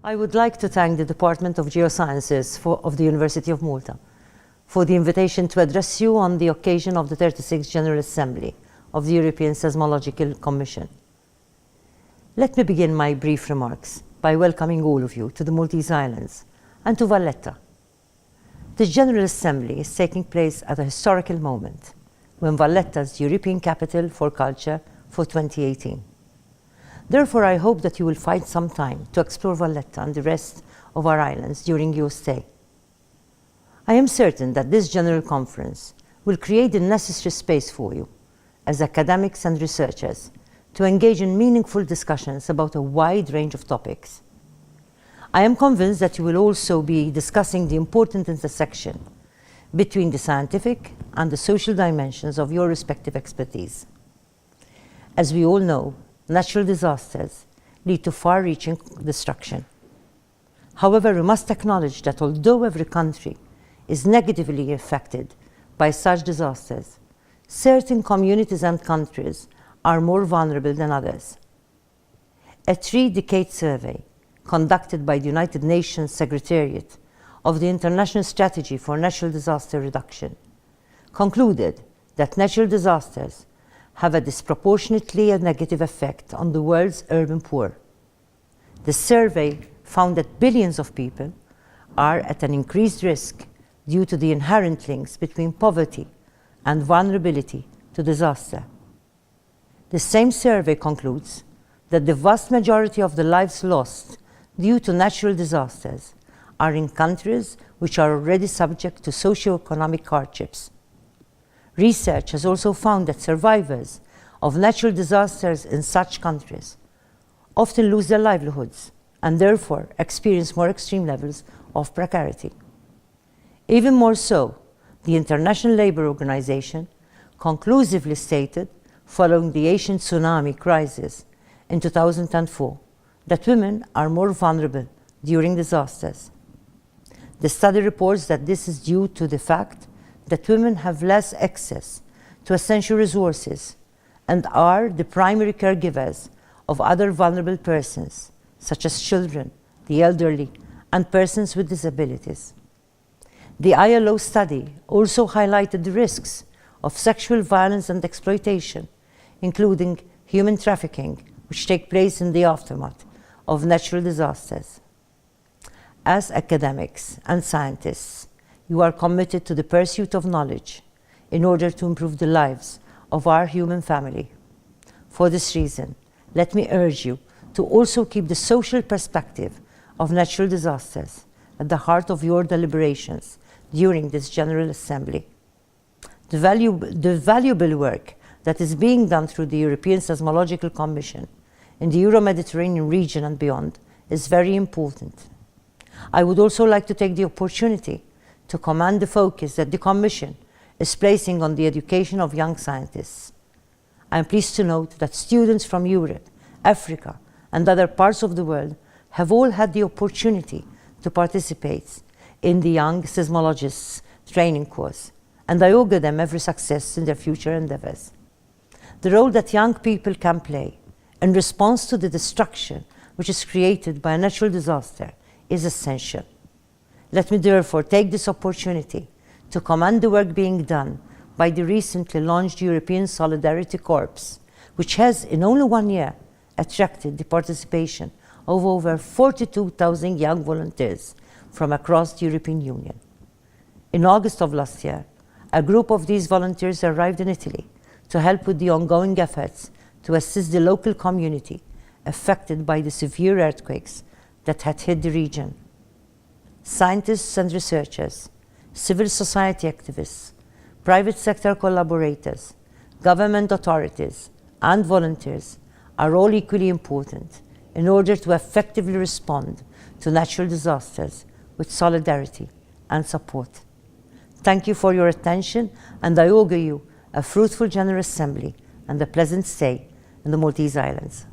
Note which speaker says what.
Speaker 1: I would like to thank the Department of Geosciences of the University of Malta for the invitation to address you on the occasion of the 36th General Assembly of the European Seismological Commission. Let me begin my brief remarks by welcoming all of you to the Maltese Islands and to Valletta. This General Assembly is taking place at a historical moment when Valletta is the European Capital for Culture for 2018. Therefore, I hope that you will find some time to explore Valletta and the rest of our islands during your stay. I am certain that this General Conference will create the necessary space for you, as academics and researchers, to engage in meaningful discussions about a wide range of topics. I am convinced that you will also be discussing the important intersection between the scientific and the social dimensions of your respective expertise. As we all know, natural disasters lead to far-reaching destruction. However, we must acknowledge that although every country is negatively affected by such disasters, certain communities and countries are more vulnerable than others. A 3-decade survey conducted by the United Nations Secretariat of the International Strategy for Natural Disaster Reduction concluded that natural disasters have a disproportionately negative effect on the world's urban poor. The survey found that billions of people are at an increased risk due to the inherent links between poverty and vulnerability to disaster. The same survey concludes that the vast majority of the lives lost due to natural disasters are in countries which are already subject to socio-economic hardships. Research has also found that survivors of natural disasters in such countries often lose their livelihoods and therefore experience more extreme levels of precarity. Even more so, the International Labour Organization conclusively stated, following the Asian tsunami crisis in 2004, that women are more vulnerable during disasters. The study reports that this is due to the fact that women have less access to essential resources and are the primary caregivers of other vulnerable persons, such as children, the elderly, and persons with disabilities. The ILO study also highlighted the risks of sexual violence and exploitation, including human trafficking, which take place in the aftermath of natural disasters. As academics and scientists, you are committed to the pursuit of knowledge in order to improve the lives of our human family. For this reason, let me urge you to also keep the social perspective of natural disasters at the heart of your deliberations during this General Assembly. The valuable work that is being done through the European Seismological Commission in the Euro-Mediterranean region and beyond is very important. I would also like to take the opportunity to commend the focus that the Commission is placing on the education of young scientists. I am pleased to note that students from Europe, Africa, and other parts of the world have all had the opportunity to participate in the Young Seismologists training course, and I augur them every success in their future endeavors. The role that young people can play in response to the destruction which is created by a natural disaster is essential. Let me therefore take this opportunity to commend the work being done by the recently launched European Solidarity Corps, which has in only 1 year attracted the participation of over 42,000 young volunteers from across the European Union. In August of last year, a group of these volunteers arrived in Italy to help with the ongoing efforts to assist the local community affected by the severe earthquakes that had hit the region. Scientists and researchers, civil society activists, private sector collaborators, government authorities, and volunteers are all equally important in order to effectively respond to natural disasters with solidarity and support. Thank you for your attention, and I augur you a fruitful General Assembly and a pleasant stay in the Maltese Islands.